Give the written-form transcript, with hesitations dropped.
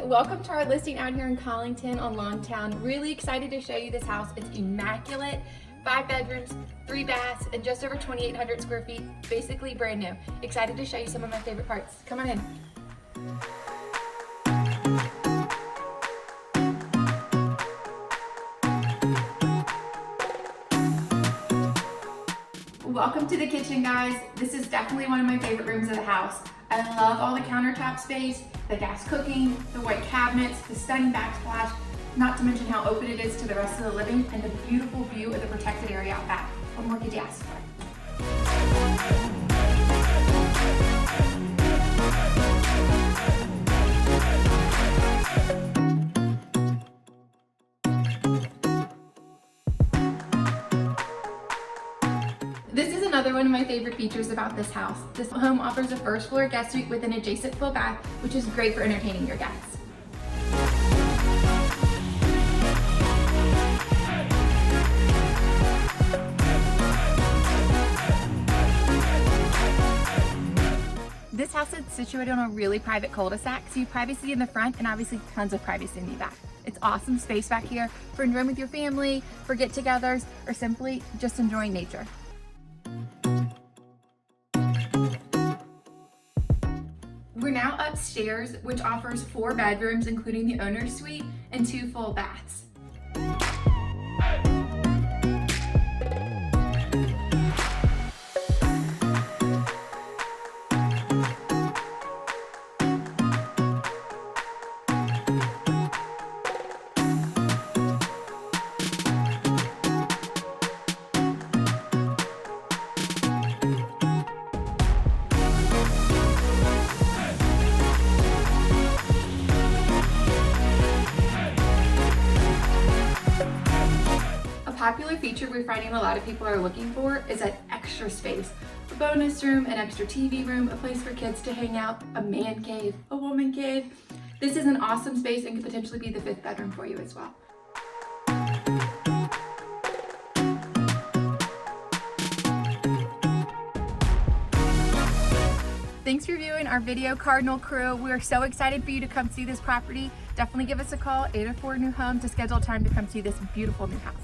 welcome to our listing out here in Collington on Longtown. Really excited to show you this house. It's immaculate, 5 bedrooms, 3 baths, and just over 2,800 square feet, basically brand new. Excited to show you some of my favorite parts. Come on in. Welcome to the kitchen, guys. This is definitely one of my favorite rooms of the house. I love all the countertop space, the gas cooking, the white cabinets, the stunning backsplash, not to mention how open it is to the rest of the living and the beautiful view of the protected area out back. What more could you ask for? This is another one of my favorite features about this house. This home offers a first floor guest suite with an adjacent full bath, which is great for entertaining your guests. This house is situated on a really private cul-de-sac, so you have privacy in the front and obviously tons of privacy in the back. It's awesome space back here for enjoying with your family, for get-togethers, or simply just enjoying nature. We're now upstairs, which offers 4 bedrooms, including the owner's suite, and 2 full baths. A popular feature we're finding a lot of people are looking for is that extra space. A bonus room, an extra TV room, a place for kids to hang out, a man cave, a woman cave. This is an awesome space and could potentially be the 5th bedroom for you as well. Thanks for viewing our video, Cardinal Crew. We are so excited for you to come see this property. Definitely give us a call, 804 New Home, to schedule time to come see this beautiful new house.